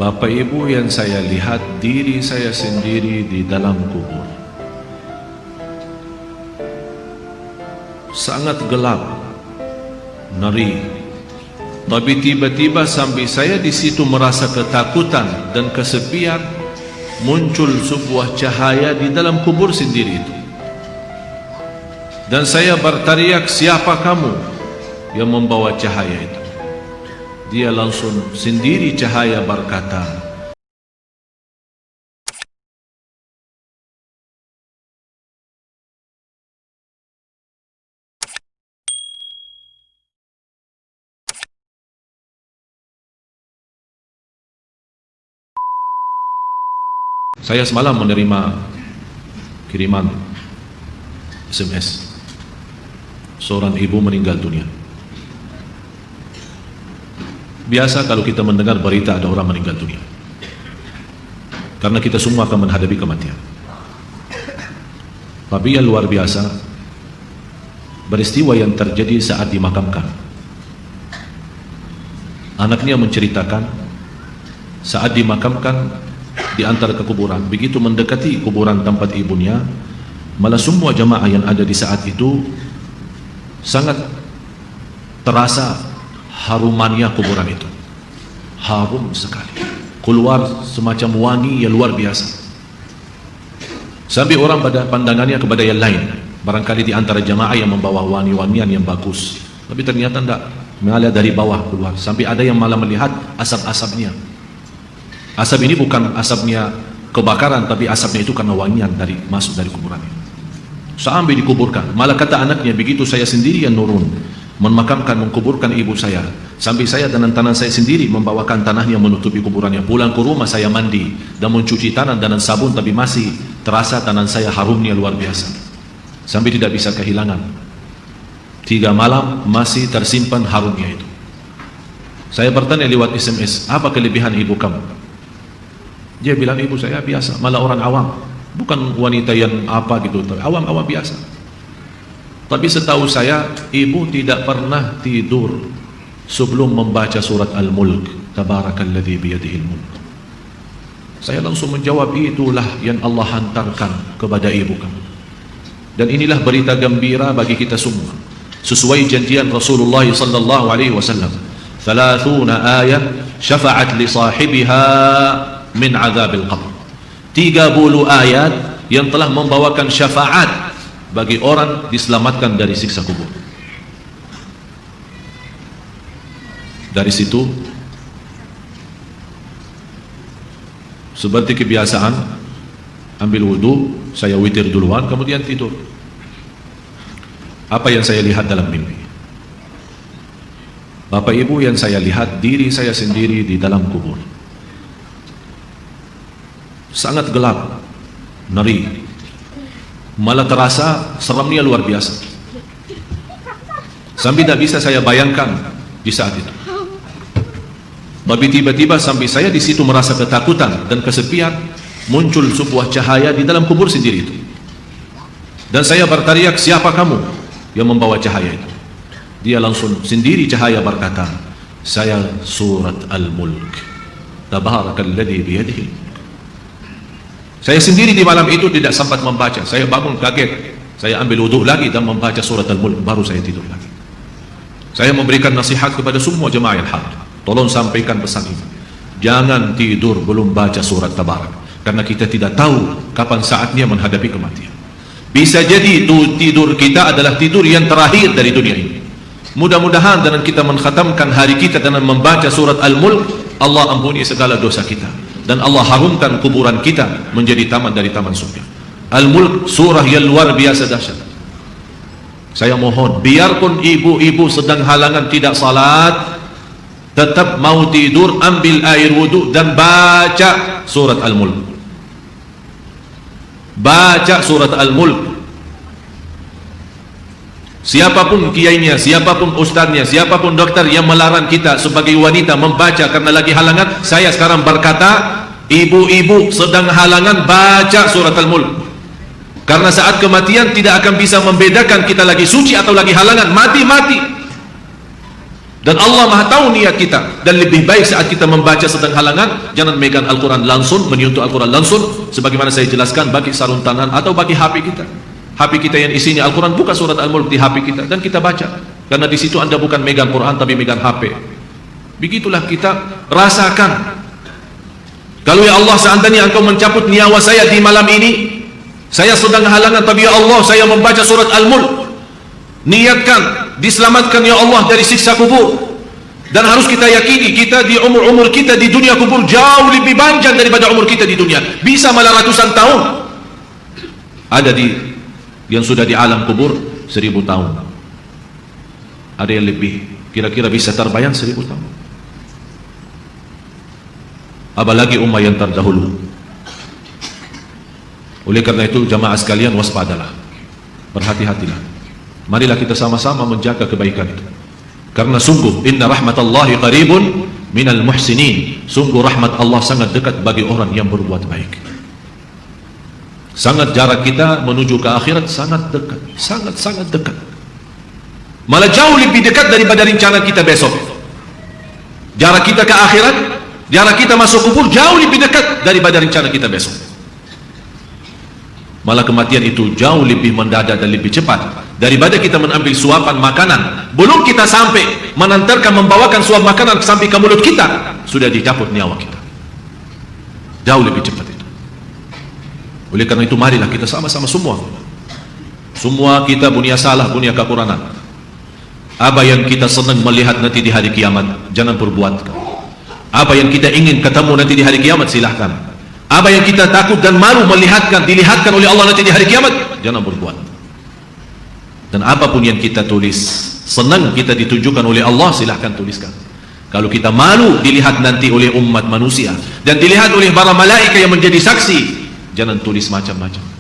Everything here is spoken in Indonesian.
Bapak Ibu yang saya lihat diri saya sendiri di dalam kubur. Sangat gelap, ngeri. Tapi tiba-tiba sampai saya di situ merasa ketakutan dan kesepian, muncul sebuah cahaya di dalam kubur sendiri itu. Dan saya berteriak, siapa kamu yang membawa cahaya itu? Dia langsung sendiri cahaya berkata, saya semalam menerima kiriman SMS, seorang ibu meninggal dunia. Biasa kalau kita mendengar berita ada orang meninggal dunia, karena kita semua akan menghadapi kematian. Tapi yang luar biasa, peristiwa yang terjadi saat dimakamkan. Anaknya menceritakan saat dimakamkan di antara kekuburan, begitu mendekati kuburan tempat ibunya, malah semua jamaah yang ada di saat itu sangat terasa harumannya kuburan itu. Harum sekali, keluar semacam wangi yang luar biasa, sampai orang pada pandangannya kepada yang lain, barangkali di antara jamaah yang membawa wangi-wangian yang bagus, tapi ternyata tidak, mengalir dari bawah keluar, sampai ada yang malah melihat asap-asapnya. Asap ini bukan asapnya kebakaran, tapi asapnya itu karena wangian dari masuk dari kuburannya. Sampai dikuburkan, malah kata anaknya, begitu saya sendiri yang nurun memakamkan, mengkuburkan ibu saya, sampai saya dengan tangan saya sendiri membawakan tanahnya menutupi kuburannya. Pulang ke rumah saya mandi dan mencuci tangan dengan sabun, tapi masih terasa tangan saya harumnya luar biasa, sampai tidak bisa kehilangan. 3 malam masih tersimpan harumnya itu. Saya bertanya lewat SMS, apa kelebihan ibu kamu? Dia bilang, ibu saya biasa, malah orang awam, bukan wanita yang apa gitu, awam-awam biasa. Tapi setahu saya, ibu tidak pernah tidur sebelum membaca surat Al-Mulk, Tabarakalladzi biyadihil mulk. Saya langsung menjawab, itulah yang Allah hantarkan kepada ibu kamu. Dan inilah berita gembira bagi kita semua, sesuai janjian Rasulullah sallallahu alaihi wasallam, 30 ayat syafa'at li sahibiha min azabil qabr. 30 ayat yang telah membawakan syafaat bagi orang diselamatkan dari siksa kubur. Dari situ, seperti kebiasaan, ambil wudhu, saya witir duluan, kemudian tidur. Apa yang saya lihat dalam mimpi? Bapak Ibu yang saya lihat diri saya sendiri di dalam kubur. Sangat gelap, ngeri, malah terasa seramnya luar biasa, sampai tidak bisa saya bayangkan di saat itu. Tapi tiba-tiba sampai saya di situ merasa ketakutan dan kesepian, muncul sebuah cahaya di dalam kubur sendiri itu. Dan saya berteriak, siapa kamu yang membawa cahaya itu? Dia langsung sendiri cahaya berkata, saya surat Al-Mulk, Tabarakalladzi biyadihil mulk. Saya sendiri di malam itu tidak sempat membaca. Saya bangun kaget, saya ambil wudhu lagi dan membaca surat Al-Mulk, baru saya tidur lagi. Saya memberikan nasihat kepada semua jemaah yang hadir, tolong sampaikan pesan ini, jangan tidur belum baca surat Tabarak, karena kita tidak tahu kapan saatnya menghadapi kematian. Bisa jadi tidur kita adalah tidur yang terakhir dari dunia ini. Mudah-mudahan dengan kita mengkhatamkan hari kita dengan membaca surat Al-Mulk, Allah ampuni segala dosa kita, dan Allah harumkan kuburan kita menjadi taman dari taman surga. Al-Mulk surah yang luar biasa dahsyat. Saya mohon, biarpun ibu-ibu sedang halangan tidak salat, tetap mau tidur, ambil air wudhu dan baca surat Al-Mulk. Baca surat Al-Mulk. Siapapun kiainya, siapapun ustaznya, siapapun dokter yang melarang kita sebagai wanita membaca karena lagi halangan, saya sekarang berkata, ibu-ibu sedang halangan, baca surat Al-Mulk. Karena saat kematian tidak akan bisa membedakan kita lagi suci atau lagi halangan, mati-mati. Dan Allah Maha tahu niat kita. Dan lebih baik saat kita membaca sedang halangan, jangan megang Al-Quran langsung, menyentuh Al-Quran langsung, sebagaimana saya jelaskan, bagi sarung tangan atau bagi HP kita. HP kita yang isinya Al-Quran, buka surat Al-Mulk di HP kita, dan kita baca. Karena di situ Anda bukan megang Quran, tapi megang HP. Begitulah kita rasakan. Kalau ya Allah, seandainya Engkau mencabut nyawa saya di malam ini, saya sedang halangan, tapi ya Allah, saya membaca surat Al-Mulk. Niatkan, diselamatkan ya Allah dari siksa kubur. Dan harus kita yakini, kita di umur kita di dunia kubur jauh lebih panjang daripada umur kita di dunia. Bisa malah ratusan tahun. Ada yang sudah di alam kubur 1000 tahun. Ada yang lebih, kira-kira bisa terbayang 1000 tahun. Apalagi umat yang terdahulu. Oleh karena itu jamaah sekalian, waspadalah, berhati-hatilah. Marilah kita sama-sama menjaga kebaikan itu. Karena sungguh inna rahmatallahi qaribun minal muhsinin. Sungguh rahmat Allah sangat dekat bagi orang yang berbuat baik. Sangat jarak kita menuju ke akhirat sangat dekat, sangat dekat. Malah jauh lebih dekat daripada rencana kita besok. Jarak kita ke akhirat, jarak kita masuk kubur jauh lebih dekat daripada rencana kita besok. Malah kematian itu jauh lebih mendadak dan lebih cepat daripada kita mengambil suapan makanan. Belum kita sampai menantarkan, membawakan suap makanan sampai ke mulut kita, sudah dicabut nyawa kita. Jauh lebih cepat itu. Oleh karena itu marilah kita sama-sama semua kita punya salah, punya kekurangan. Apa yang kita senang melihat nanti di hari kiamat, jangan perbuat. Apa yang kita ingin ketemu nanti di hari kiamat, silahkan. Apa yang kita takut dan malu dilihatkan oleh Allah nanti di hari kiamat, jangan berbuat. Dan apapun yang kita tulis, senang kita ditunjukkan oleh Allah, silahkan tuliskan. Kalau kita malu dilihat nanti oleh umat manusia dan dilihat oleh para malaikat yang menjadi saksi, jangan tulis macam-macam.